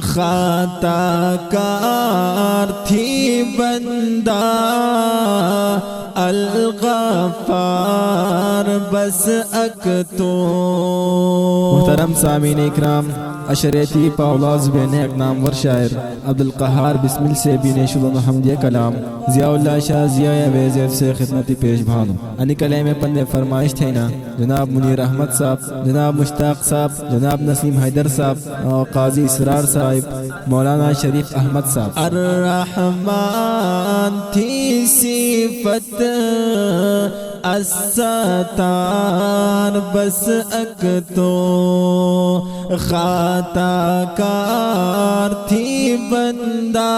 خطا کار تھی بندہ الغفار بس اک تو۔ محترم سامعین اکرام، اشریتی پاولاز بین ایک نامور شاعر عبدالقہار بسمل سے بینے شلون حمدیہ کلام ضیاء اللہ شاہ ضیاء ویزیف سے خدمتی پیش بھانو۔ انی کلام پندے فرمائش تھینا جناب منیر احمد صاحب، جناب مشتاق صاحب، جناب نسیم حیدر صاحب اور قاضی اسرار صاحب، مولانا شریف احمد صاحب۔ الرحمن تھی صفت الستار بس اک تو، خطا کار تھی بندہ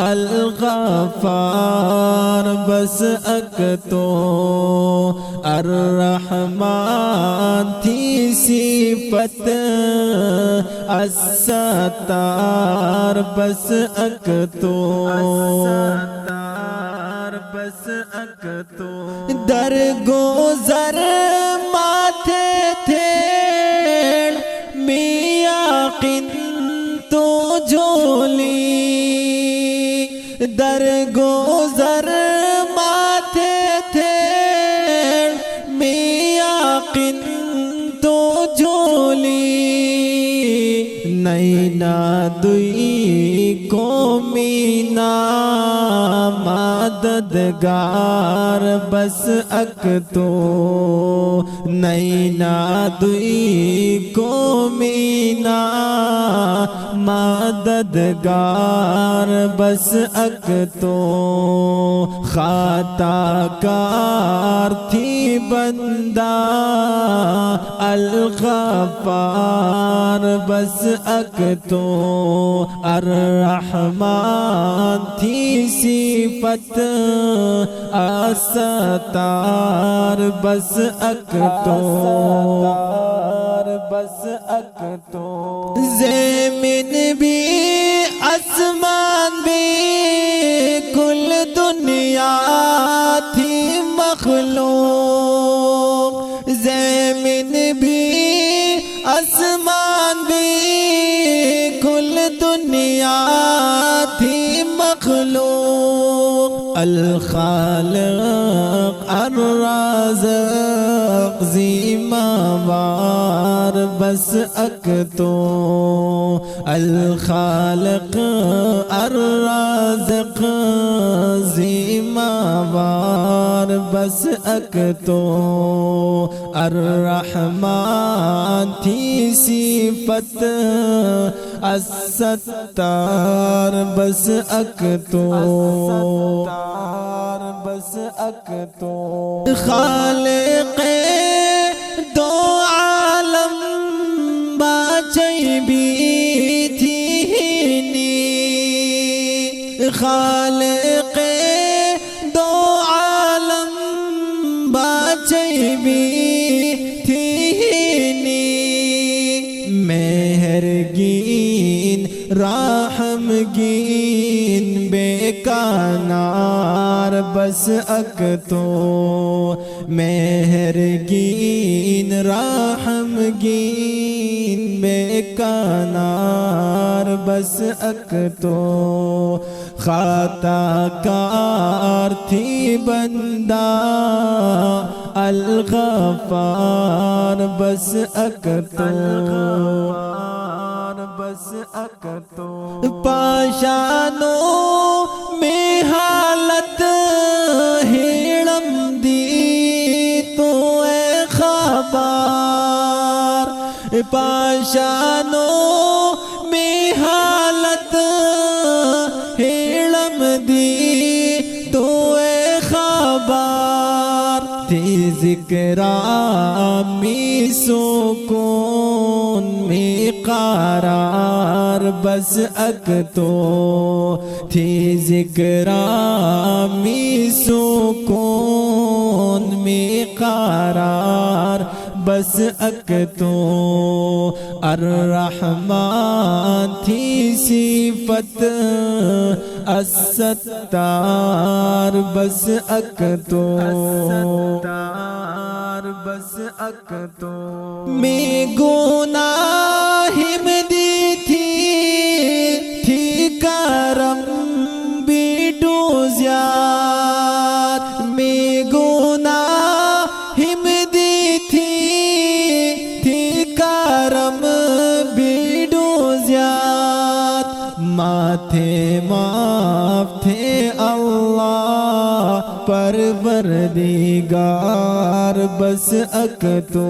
الغفار بس اک تو۔ الرحمن تھی صفت الستار بس اک تو، بس اک تو۔ در گزر ماتھے تھے میاں قن تو جھولی، در گزر ماتھے تھے میاں قن تو جھولی، نینا دوئی کو مینا مددگار بس اک تو، نینا دوئی کو مینا مددگار بس اک تو۔ خطا کار تھی بندہ الغفار بس اک تو۔ الرحمن تھی صفت الستار بس اک تو، بس اک تو۔ زمین بھی آسمان بھی کل دنیا تھی مخلوق، زمین بھی آسمان بھی کل دنیا تھی مخلوق، الخالق الرازق ذمہ وار بس اک تو، الخالق الرازق ذمہ وار بس اک تو۔ الرحمن تھی صفت الستار بس اک تو، بس اک تو۔ خالق دو عالم باچئی بھی تھی نی، خالق دو عالم باچئی بھی تھی نی، مہرگین راحمگین بے کنار بس اک تو، مہرگین راحمگین بے کنار بس اک تو۔ خطا کار تھی بندہ الغفار بس اک تو، بس اک تو۔ پاشانوں میں حالت ہیڑم دی تو اے خبر، پاشانوں میں حالت ہیڑم دی تو اے خبر، تھی ذکر می سکون میں قرار بس اک تو، تھی ذکر می سکون میں قرار بس اک تو۔ الرحمن تھی صفت الستار بس اک تو، بس اک تو۔ میں گناہ میں دی تھی تھے معاف تھے اللہ پروردگار بس اک تو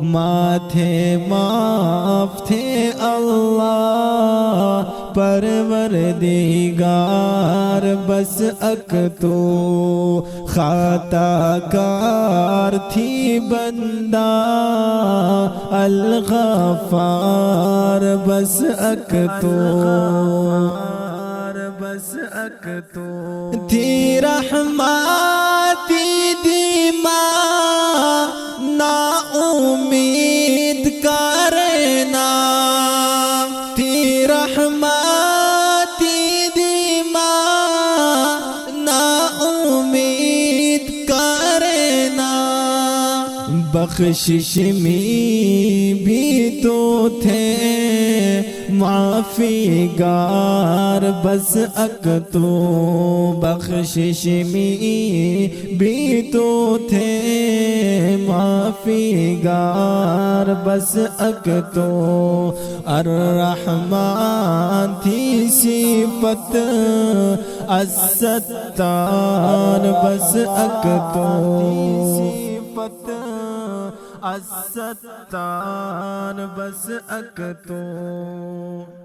ماتھے معاف تھے اللہ پروردگار بس اک تو خطا کار تھی بندہ الغفار بس اک تو بس اک تو تھی رحمتی دیما نا امید کرنا تھی رحمتی دیما نا امید کرنا بخشش میں بھی تو تھے معافی گار بس اک تو بخشش میں بھی تو تھے معافی گار بس اک تو الرحمن تھی صفت الستار بس اک تو الستار بس اک تو